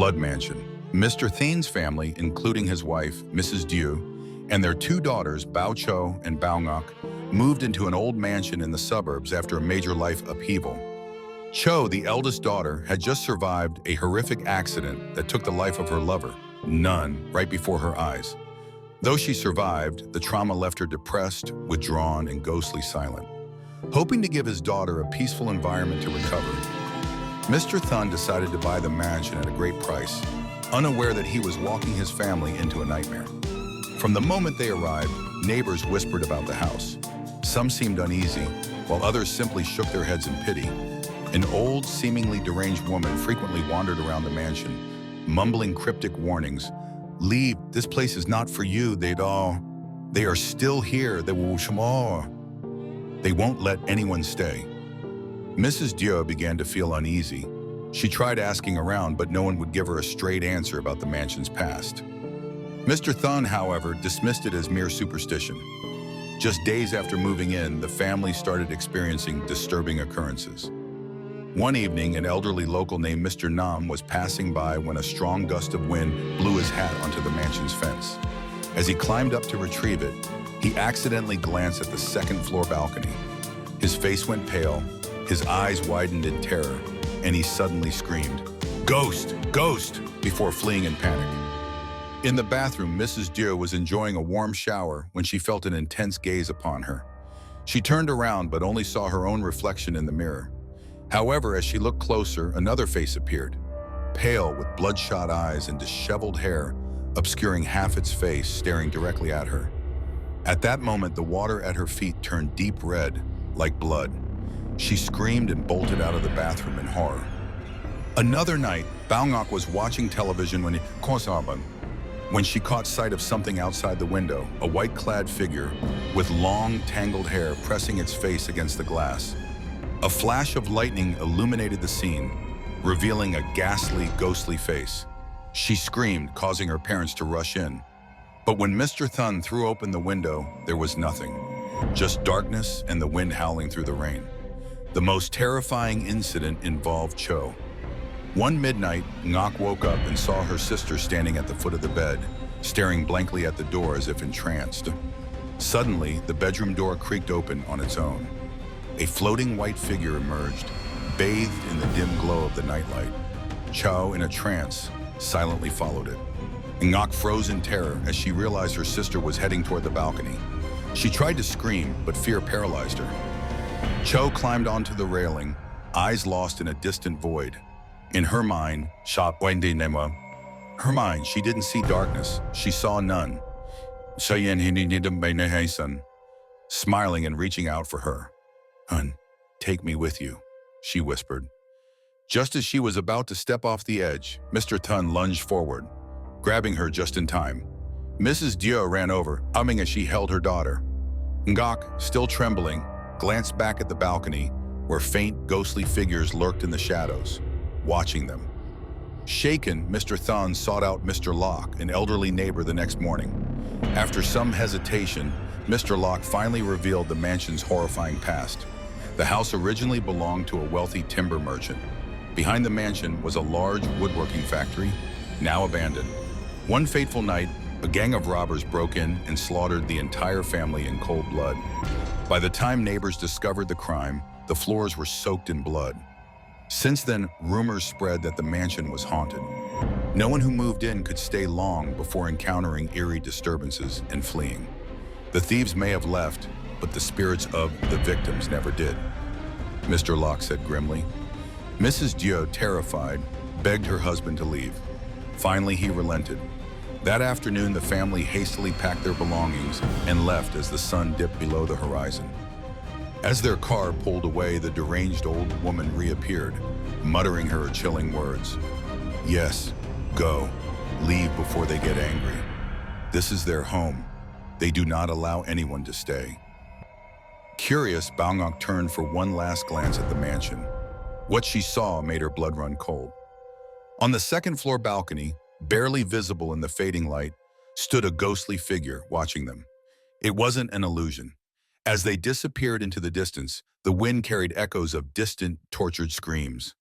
Blood Mansion. Mr. Thane's family, including his wife, Mrs. Dew, and their two daughters, Bao Cho and Bao Ngọc, moved into an old mansion in the suburbs after a major life upheaval. Cho, the eldest daughter, had just survived a horrific accident that took the life of her lover, Nun, right before her eyes. Though she survived, the trauma left her depressed, withdrawn, and ghostly silent. Hoping to give his daughter a peaceful environment to recover, Mr. Thun decided to buy the mansion at a great price, unaware that he was walking his family into a nightmare. From the moment they arrived, neighbors whispered about the house. Some seemed uneasy, while others simply shook their heads in pity. An old, seemingly deranged woman frequently wandered around the mansion, mumbling cryptic warnings. "Leave, this place is not for you, they are still here, they won't let anyone stay." Mrs. Dew began to feel uneasy. She tried asking around, but no one would give her a straight answer about the mansion's past. Mr. Thun, however, dismissed it as mere superstition. Just days after moving in, the family started experiencing disturbing occurrences. One evening, an elderly local named Mr. Nam was passing by when a strong gust of wind blew his hat onto the mansion's fence. As he climbed up to retrieve it, he accidentally glanced at the second-floor balcony. His face went pale, his eyes widened in terror, and he suddenly screamed, "Ghost! Ghost!" before fleeing in panic. In the bathroom, Mrs. Dew was enjoying a warm shower when she felt an intense gaze upon her. She turned around but only saw her own reflection in the mirror. However, as she looked closer, another face appeared, pale with bloodshot eyes and disheveled hair, obscuring half its face, staring directly at her. At that moment, the water at her feet turned deep red, like blood. She screamed and bolted out of the bathroom in horror. Another night, Bao Ngọc was watching television when she caught sight of something outside the window, a white-clad figure with long, tangled hair pressing its face against the glass. A flash of lightning illuminated the scene, revealing a ghastly, ghostly face. She screamed, causing her parents to rush in. But when Mr. Thun threw open the window, there was nothing, just darkness and the wind howling through the rain. The most terrifying incident involved Cho. One midnight, Ngọc woke up and saw her sister standing at the foot of the bed, staring blankly at the door as if entranced. Suddenly, the bedroom door creaked open on its own. A floating white figure emerged, bathed in the dim glow of the nightlight. Cho, in a trance, silently followed it. Ngọc froze in terror as she realized her sister was heading toward the balcony. She tried to scream, but fear paralyzed her. Cho climbed onto the railing, eyes lost in a distant void. In her mind, she didn't see darkness, she saw none. Smiling and reaching out for her. "Hun, take me with you," she whispered. Just as she was about to step off the edge, Mr. Thun lunged forward, grabbing her just in time. Mrs. Dew ran over, humming as she held her daughter. Ngọc, still trembling, glanced back at the balcony, where faint, ghostly figures lurked in the shadows, watching them. Shaken, Mr. Thun sought out Mr. Locke, an elderly neighbor, the next morning. After some hesitation, Mr. Locke finally revealed the mansion's horrifying past. The house originally belonged to a wealthy timber merchant. Behind the mansion was a large woodworking factory, now abandoned. One fateful night, a gang of robbers broke in and slaughtered the entire family in cold blood. By the time neighbors discovered the crime, the floors were soaked in blood. Since then, rumors spread that the mansion was haunted. No one who moved in could stay long before encountering eerie disturbances and fleeing. The thieves may have left, but the spirits of the victims never did, Mr. Locke said grimly. Mrs. Dew, terrified, begged her husband to leave. Finally, he relented. That afternoon, the family hastily packed their belongings and left as the sun dipped below the horizon. As their car pulled away, the deranged old woman reappeared, muttering her chilling words. "Yes, go. Leave before they get angry. This is their home. They do not allow anyone to stay." Curious, Bao Ngọc turned for one last glance at the mansion. What she saw made her blood run cold. On the second-floor balcony, barely visible in the fading light, stood a ghostly figure watching them. It wasn't an illusion. As they disappeared into the distance, the wind carried echoes of distant, tortured screams.